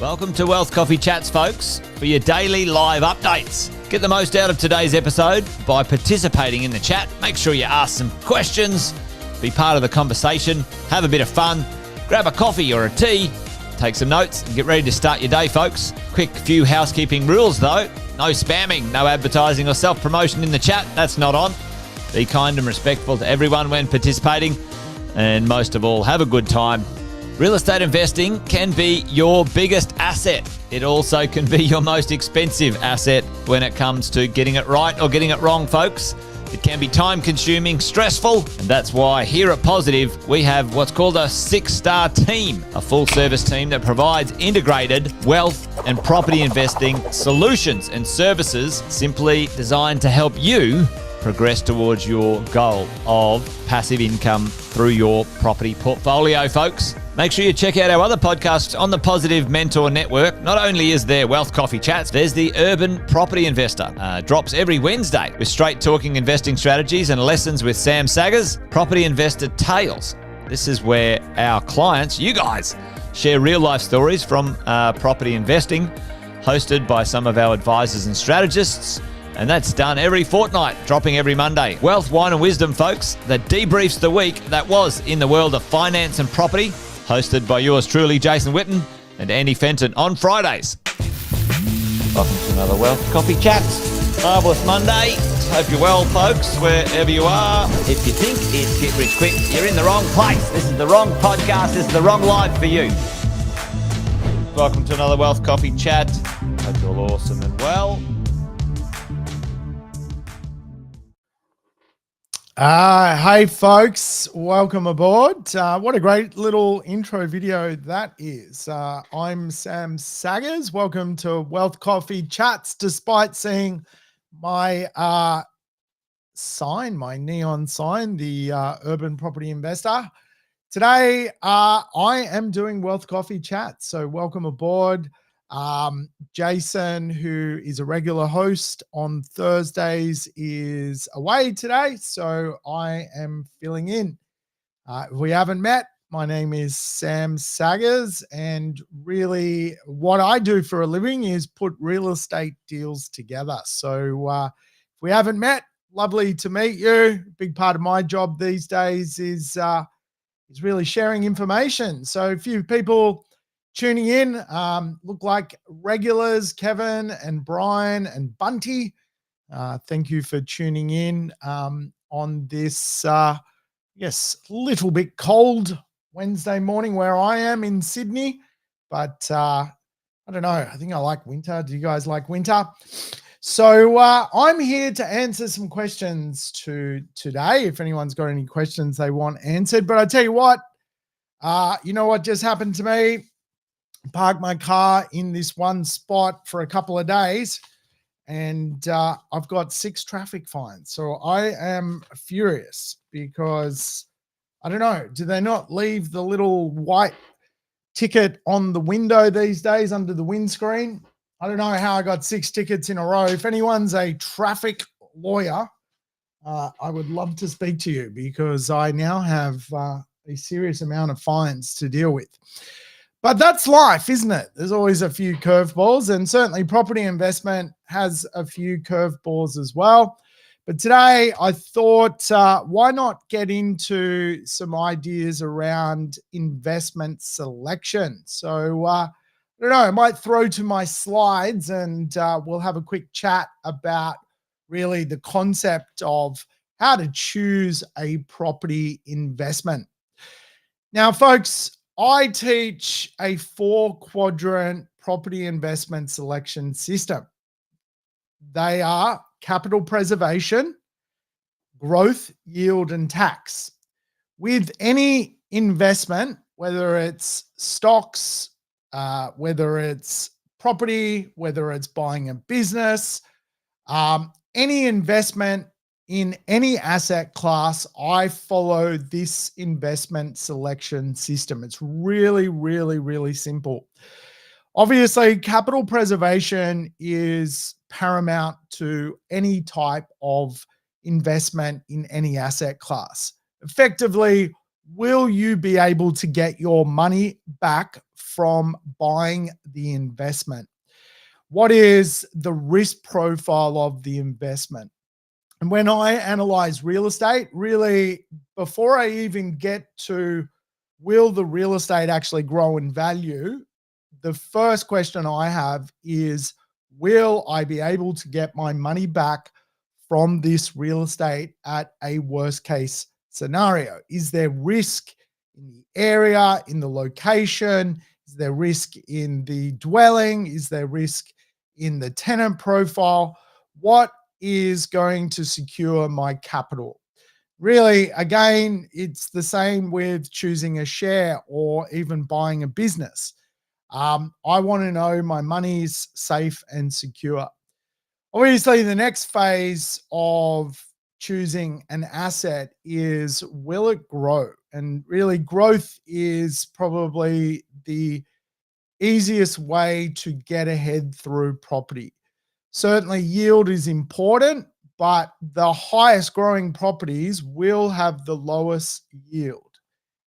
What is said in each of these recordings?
Welcome to Wealth Coffee Chats, folks, for your daily live updates. Get the most out of today's episode by participating in the chat. Make sure you ask some questions, be part of the conversation, have a bit of fun, grab a coffee or a tea, take some notes, and get ready to start your day, folks. Quick few housekeeping rules, though. No spamming, no advertising or self-promotion in the chat. That's not on. Be kind and respectful to everyone when participating. And most of all, have a good time. Real estate investing can be your biggest asset. It also can be your most expensive asset when it comes to getting it right or getting it wrong, folks. It can be time-consuming, stressful, and that's why here at Positive, we have what's called a 6-star team, a full-service team that provides integrated wealth and property investing solutions and services simply designed to help you progress towards your goal of passive income through your property portfolio, folks. Make sure you check out our other podcasts on the Positive Mentor Network. Not only is there Wealth Coffee Chats, there's the Urban Property Investor. Drops every Wednesday with straight talking investing strategies and lessons with Sam Saggers. Property Investor Tales. This is where our clients, you guys, share real life stories from property investing, hosted by some of our advisors and strategists. And that's done every fortnight, dropping every Monday. Wealth, Wine and Wisdom, folks, that debriefs the week that was in the world of finance and property, hosted by yours truly, Jason Witten and Andy Fenton on Fridays. Welcome to another Wealth Coffee Chats. Marvellous Monday. Hope you're well, folks, wherever you are. If you think it's Get Rich Quick, you're in the wrong place. This is the wrong podcast. This is the wrong live for you. Welcome to another Wealth Coffee Chat. Hope you're all awesome and well. Hey folks, welcome aboard. What a great little intro video that is. I'm Sam Saggers. Welcome to Wealth Coffee Chats. Despite seeing my my neon sign, the Urban Property Investor, today I am doing Wealth Coffee Chats. So welcome aboard. Jason, who is a regular host on Thursdays, is away today, so I am filling in. If we haven't met, my name is Sam Saggers, and really what I do for a living is put real estate deals together. So if we haven't met, lovely to meet you. Big part of my job these days is really sharing information. So a few people tuning in, look like regulars, Kevin and Brian and Bunty. Thank you for tuning in on this, little bit cold Wednesday morning where I am in Sydney. But I don't know, I think I like winter. Do you guys like winter? So I'm here to answer some questions today. If anyone's got any questions they want answered. But I tell you what, you know what just happened to me? Parked my car in this one spot for a couple of days, and I've got 6 traffic fines. So I am furious because, I don't know, do they not leave the little white ticket on the window these days under the windscreen? I don't know how I got 6 tickets in a row. If anyone's a traffic lawyer, I would love to speak to you because I now have a serious amount of fines to deal with. But that's life, isn't it? There's always a few curveballs, and certainly property investment has a few curveballs as well. But today I thought, why not get into some ideas around investment selection? So I don't know, I might throw to my slides and we'll have a quick chat about really the concept of how to choose a property investment. Now, folks, I teach a 4-quadrant property investment selection system. They are capital preservation, growth, yield, and tax. With any investment, whether it's stocks, whether it's property, whether it's buying a business, any investment in any asset class, I follow this investment selection system. It's really, really, really simple. Obviously, capital preservation is paramount to any type of investment in any asset class. Effectively, will you be able to get your money back from buying the investment? What is the risk profile of the investment? And when I analyze real estate, really, before I even get to will the real estate actually grow in value, the first question I have is, will I be able to get my money back from this real estate at a worst case scenario? Is there risk in the area, in the location? Is there risk in the dwelling? Is there risk in the tenant profile? What is going to secure my capital? Really, again, it's the same with choosing a share or even buying a business. I want to know my money's safe and secure. Obviously, the next phase of choosing an asset is, will it grow? And really, growth is probably the easiest way to get ahead through property. Certainly, yield is important, but the highest growing properties will have the lowest yield.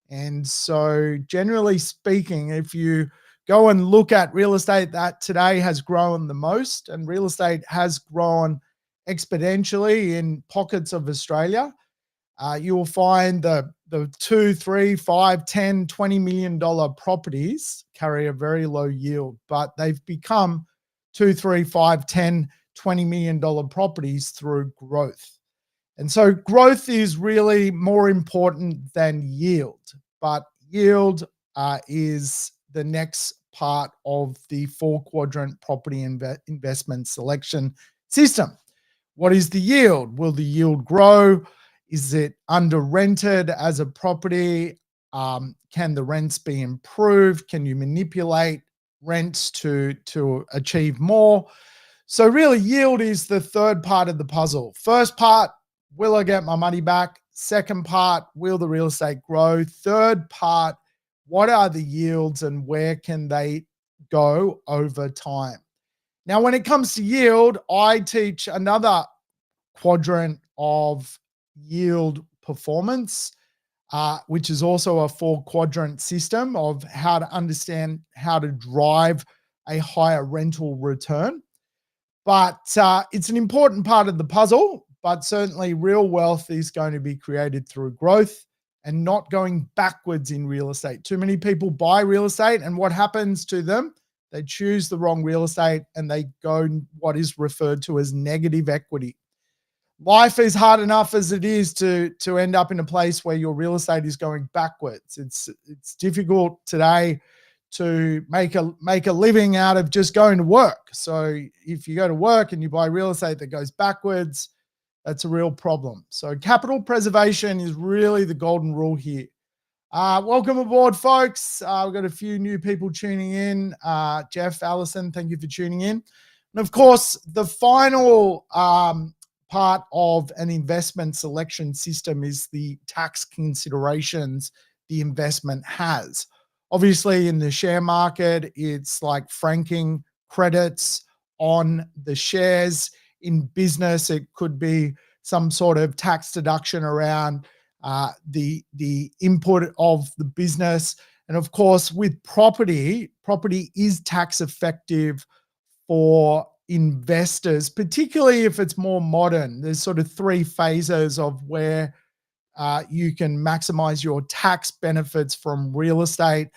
And so, generally speaking, if you go and look at real estate that today has grown the most, and real estate has grown exponentially in pockets of Australia, you will find the 2, 3, 5, 10, $20 million properties carry a very low yield, but they've become 2, 3, 5, 10, $20 million properties through growth. And so growth is really more important than yield, but yield is the next part of the 4-quadrant property investment selection system. What is the yield? Will the yield grow? Is it under rented as a property? Can the rents be improved? Can you manipulate rents to achieve more? So really, yield is the third part of the puzzle. First part, will I get my money back? Second part, will the real estate grow? Third part, what are the yields and where can they go over time? Now, when it comes to yield, I teach another quadrant of yield performance, which is also a 4-quadrant system of how to understand how to drive a higher rental return. But it's an important part of the puzzle, but certainly real wealth is going to be created through growth and not going backwards in real estate. Too many people buy real estate, and what happens to them? They choose the wrong real estate and they go what is referred to as negative equity. Life is hard enough as it is to end up in a place where your real estate is going backwards. It's difficult today to make a living out of just going to work. So if you go to work and you buy real estate that goes backwards, that's a real problem. So capital preservation is really the golden rule here. Welcome aboard, folks. We've got a few new people tuning in. Jeff, Allison, thank you for tuning in. And of course, the final part of an investment selection system is the tax considerations the investment has. Obviously, in the share market, it's like franking credits on the shares. In business, it could be some sort of tax deduction around the input of the business. And of course, with property is tax effective for investors, particularly if it's more modern. There's sort of 3 phases of where you can maximize your tax benefits from real estate.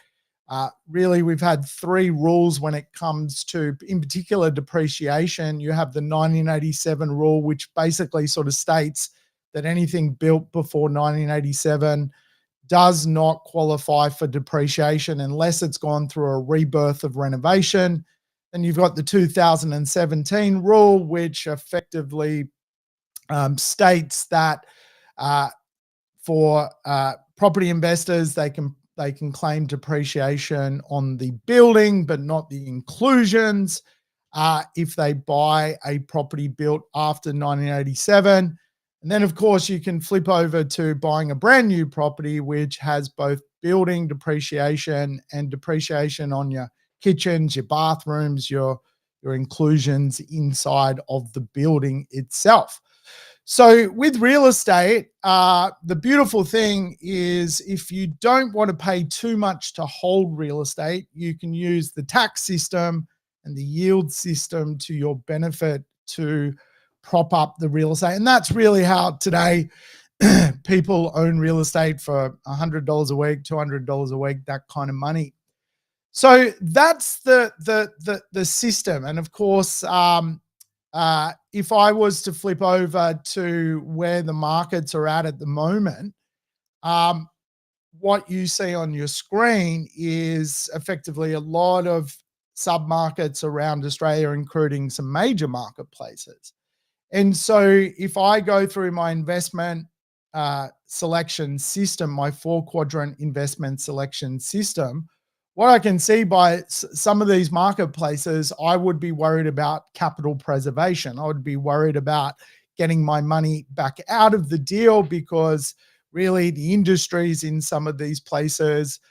Really, we've had 3 rules when it comes to, in particular, depreciation. You have the 1987 rule, which basically sort of states that anything built before 1987 does not qualify for depreciation unless it's gone through a rebirth of renovation. Then you've got the 2017 rule, which effectively states that for property investors, they can claim depreciation on the building, but not the inclusions if they buy a property built after 1987. And then, of course, you can flip over to buying a brand new property, which has both building depreciation and depreciation on your kitchens, your bathrooms, your inclusions inside of the building itself. So with real estate, the beautiful thing is if you don't want to pay too much to hold real estate, you can use the tax system and the yield system to your benefit to prop up the real estate. And that's really how today people own real estate for $100 a week, $200 a week, that kind of money. So that's the system. And of course, if I was to flip over to where the markets are at the moment, um, what you see on your screen is effectively a lot of sub-markets around Australia, including some major marketplaces. And so if I go through my investment selection system, my 4-quadrant investment selection system, what I can see by some of these marketplaces, I would be worried about capital preservation. I would be worried about getting my money back out of the deal because really the industries in some of these places,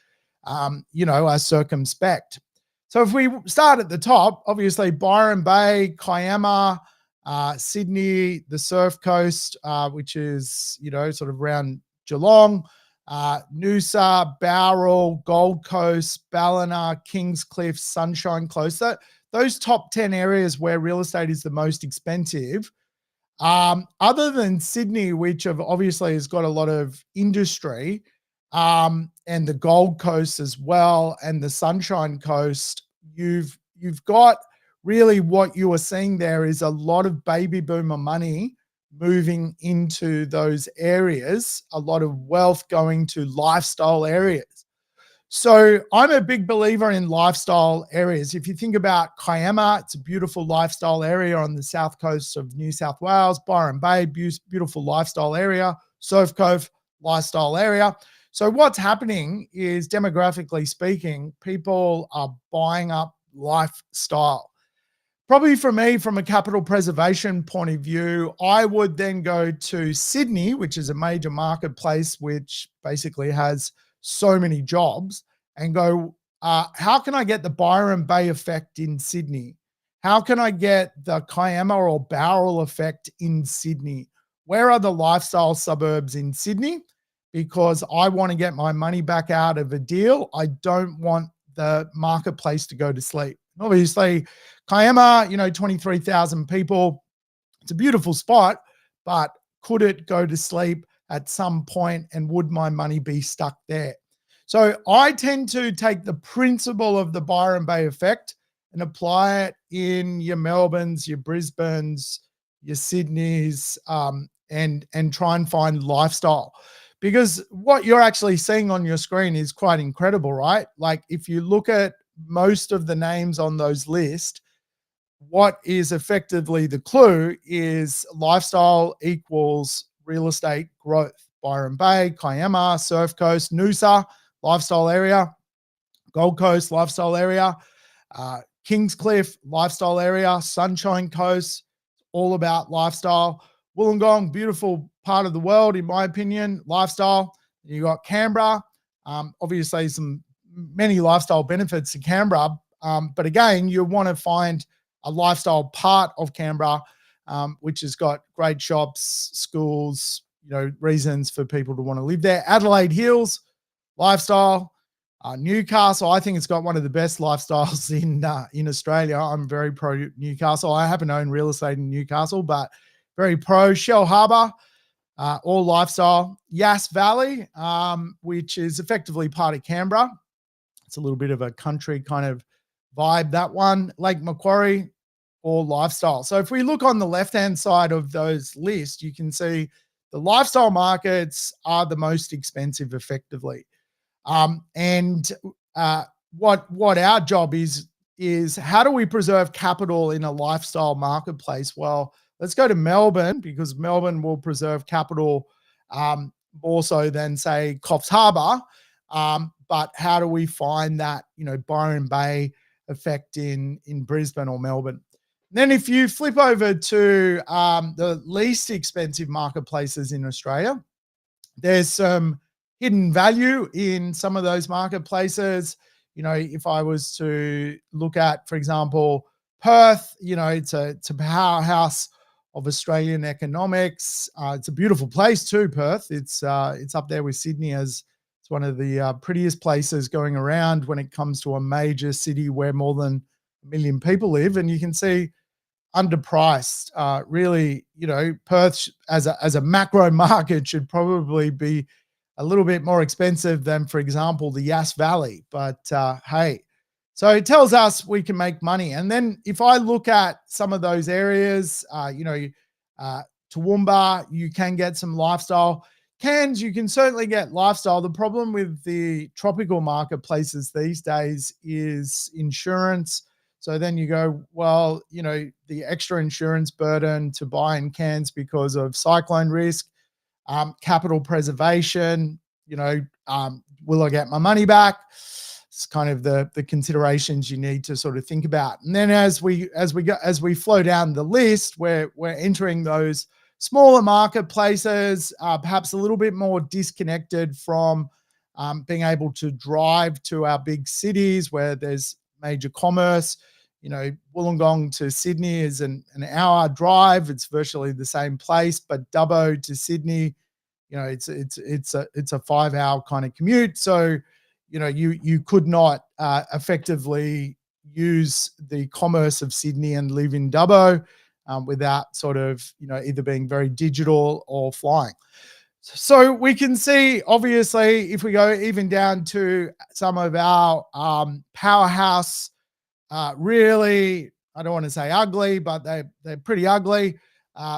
are circumspect. So if we start at the top, obviously Byron Bay, Kiama, Sydney, the Surf Coast, which is, sort of around Geelong, Noosa, Bowral, Gold Coast, Ballina, Kingscliff, Sunshine Coast. Those top 10 areas where real estate is the most expensive. Other than Sydney, which obviously has got a lot of industry, and the Gold Coast as well, and the Sunshine Coast, you've got really what you are seeing there is a lot of baby boomer money moving into those areas, a lot of wealth going to lifestyle areas. So I'm a big believer in lifestyle areas. If you think about Kiama, it's a beautiful lifestyle area on the south coast of New South Wales. Byron Bay, beautiful lifestyle area. Surf Cove, lifestyle area. So what's happening is, demographically speaking, people are buying up lifestyle. Probably for me, from a capital preservation point of view, I would then go to Sydney, which is a major marketplace, which basically has so many jobs, and go, how can I get the Byron Bay effect in Sydney? How can I get the Kiama or Bowral effect in Sydney? Where are the lifestyle suburbs in Sydney? Because I want to get my money back out of a deal. I don't want the marketplace to go to sleep. Obviously, Kiama, 23,000 people. It's a beautiful spot, but could it go to sleep at some point, and would my money be stuck there? So I tend to take the principle of the Byron Bay effect and apply it in your Melbournes, your Brisbanes, your Sydneys, and try and find lifestyle. Because what you're actually seeing on your screen is quite incredible, right? Like if you look at most of the names on those lists, what is effectively the clue is lifestyle equals real estate growth. Byron Bay, Kiama, Surf Coast, Noosa, lifestyle area. Gold Coast, lifestyle area. Kingscliff, lifestyle area. Sunshine Coast, all about lifestyle. Wollongong, beautiful part of the world, in my opinion, lifestyle. You got Canberra, obviously many lifestyle benefits to Canberra, but again, you want to find a lifestyle part of Canberra, which has got great shops, schools, reasons for people to want to live there. Adelaide Hills, lifestyle. Newcastle, I think it's got one of the best lifestyles in Australia. I'm very pro Newcastle. I happen to own real estate in Newcastle, but very pro. Shell Harbour, all lifestyle. Yass Valley, which is effectively part of Canberra. It's a little bit of a country kind of vibe, that one. Lake Macquarie, all lifestyle. So if we look on the left-hand side of those lists, you can see the lifestyle markets are the most expensive effectively. And what our job is how do we preserve capital in a lifestyle marketplace? Well, let's go to Melbourne, because Melbourne will preserve capital more so than, say, Coffs Harbour. But how do we find that, Byron Bay effect in Brisbane or Melbourne? Then if you flip over to the least expensive marketplaces in Australia, there's some hidden value in some of those marketplaces. If I was to look at, for example, Perth, it's a powerhouse of Australian economics. It's a beautiful place too, Perth. It's up there with Sydney as it's one of the prettiest places going around when it comes to a major city where more than 1 million people live. And you can see underpriced. Really, Perth as a macro market should probably be a little bit more expensive than, for example, the Yass Valley. But hey, so it tells us we can make money. And then if I look at some of those areas, Toowoomba, you can get some lifestyle. Cairns, you can certainly get lifestyle. The problem with the tropical marketplaces these days is insurance. So then you go, well, the extra insurance burden to buy in Cairns because of cyclone risk, capital preservation, will I get my money back? It's kind of the considerations you need to sort of think about. And then as we flow down the list, we're entering those smaller marketplaces, perhaps a little bit more disconnected from being able to drive to our big cities where there's major commerce. Wollongong to Sydney is an hour drive. It's virtually the same place, but Dubbo to Sydney, it's a 5-hour kind of commute. So, you could not effectively use the commerce of Sydney and live in Dubbo without sort of, either being very digital or flying. So we can see, obviously, if we go even down to some of our powerhouse, really, I don't want to say ugly, but they're pretty ugly.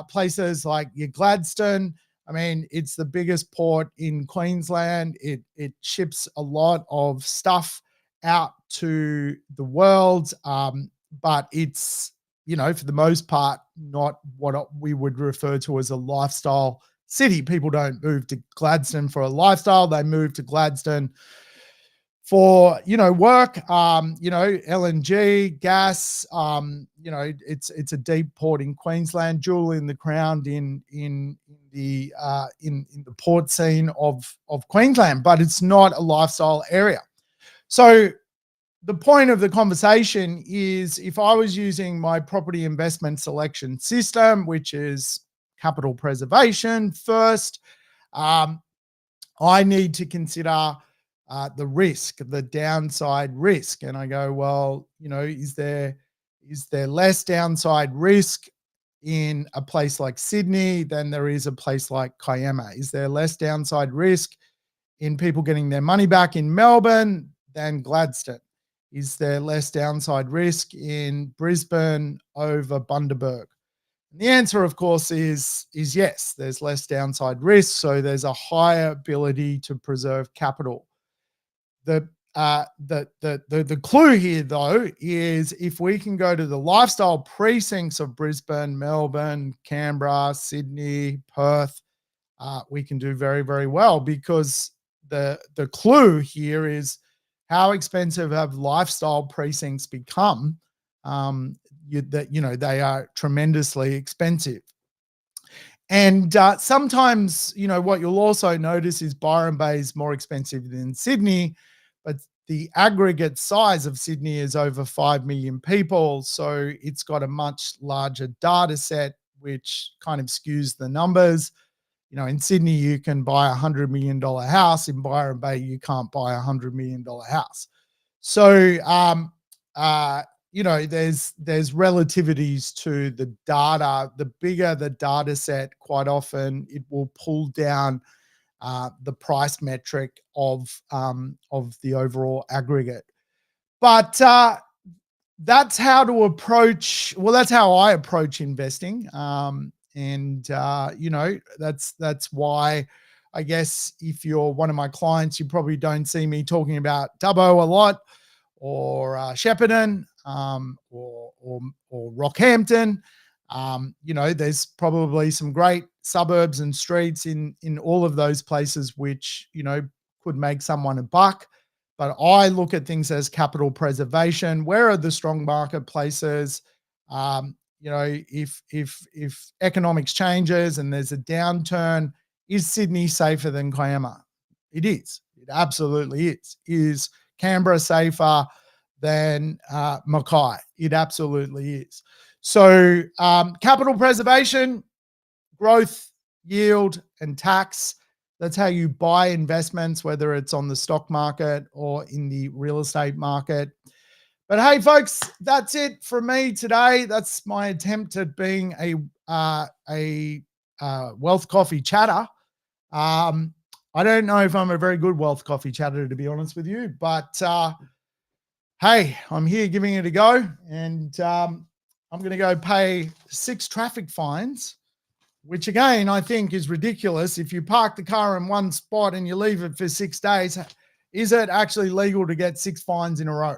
Places like your Gladstone. I mean, it's the biggest port in Queensland. It ships a lot of stuff out to the world, but it's, for the most part, not what we would refer to as a lifestyle city. People don't move to Gladstone for a lifestyle. They move to Gladstone for, work, LNG, gas, it's a deep port in Queensland, jewel in the crown in the port scene of Queensland, but it's not a lifestyle area. So the point of the conversation is, if I was using my property investment selection system, which is capital preservation first, I need to consider the risk, the downside risk. And I go, well, is there less downside risk in a place like Sydney than there is a place like Kiama? Is there less downside risk in people getting their money back in Melbourne than Gladstone? Is there less downside risk in Brisbane over Bundaberg? And the answer, of course, is yes. There's less downside risk, so there's a higher ability to preserve capital. The clue here, though, is if we can go to the lifestyle precincts of Brisbane, Melbourne, Canberra, Sydney, Perth, we can do very, very well, because the clue here is how expensive have lifestyle precincts become. They are tremendously expensive. And sometimes, what you'll also notice is Byron Bay is more expensive than Sydney, but the aggregate size of Sydney is over 5 million people. So it's got a much larger data set, which kind of skews the numbers. In Sydney, you can buy $100 million house. In Byron Bay, you can't buy $100 million house. So, there's relativities to the data. The bigger the data set, quite often it will pull down the price metric of the overall aggregate. But that's how to approach. Well, that's how I approach investing. That's why, I guess, if you're one of my clients, you probably don't see me talking about Dubbo a lot, or Shepparton, or Rockhampton. There's probably some great suburbs and streets in all of those places which, could make someone a buck. But I look at things as capital preservation. Where are the strong marketplaces? If economics changes and there's a downturn, is Sydney safer than Kiama? It is. It absolutely is. Is Canberra safer than Mackay? It absolutely is. So capital preservation, growth, yield, and tax. That's how you buy investments, whether it's on the stock market or in the real estate market. But hey, folks, that's it from me today. That's my attempt at being a wealth coffee chatter. I don't know if I'm a very good wealth coffee chatter, to be honest with you, but hey, I'm here giving it a go, and I'm going to go pay 6 traffic fines, which again, I think is ridiculous. If you park the car in one spot and you leave it for 6 days, is it actually legal to get 6 fines in a row?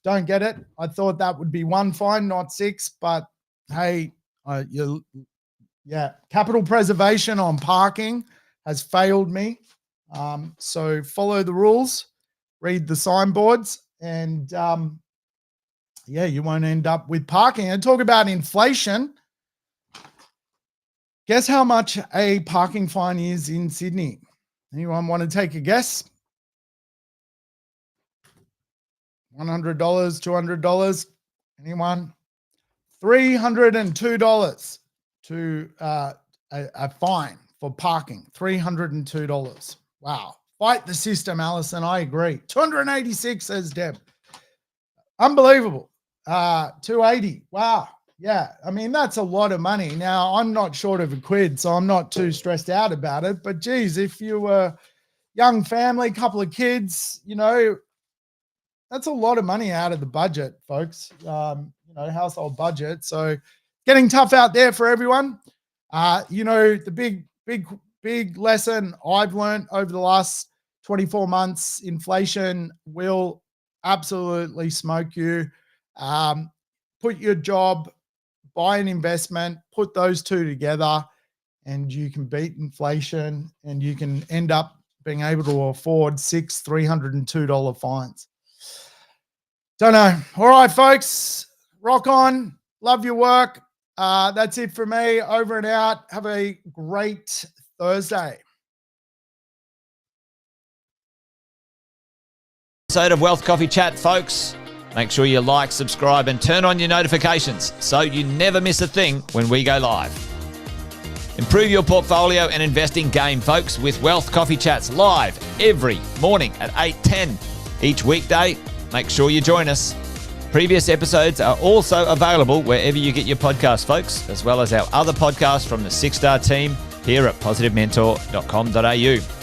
Don't get it. I thought that would be 1 fine, not 6, but hey, capital preservation on parking has failed me. So follow the rules, read the signboards, and you won't end up with parking. And talk about inflation. Guess how much a parking fine is in Sydney? Anyone want to take a guess? $100, $200? Anyone? $302 to a fine for parking. $302. Wow. Fight the system, Alison. I agree. 286, says Deb. Unbelievable. 280. Wow. Yeah. I mean, that's a lot of money. Now, I'm not short of a quid, so I'm not too stressed out about it. But geez, if you were young family, couple of kids, that's a lot of money out of the budget, folks. Household budget. So getting tough out there for everyone. The big lesson I've learned over the last 24 months, inflation will absolutely smoke you. Put your job, buy an investment, put those two together, and you can beat inflation, and you can end up being able to afford 6 $302 fines. Don't know. All right, folks, rock on. Love your work. That's it for me. Over and out. Have a great Thursday. Episode of Wealth Coffee Chat, folks. Make sure you like, subscribe, and turn on your notifications so you never miss a thing when we go live. Improve your portfolio and investing game, folks, with Wealth Coffee Chats live every morning at 8:10 each weekday. Make sure you join us. Previous episodes are also available wherever you get your podcasts, folks, as well as our other podcasts from the 6-Star team here at positivementor.com.au.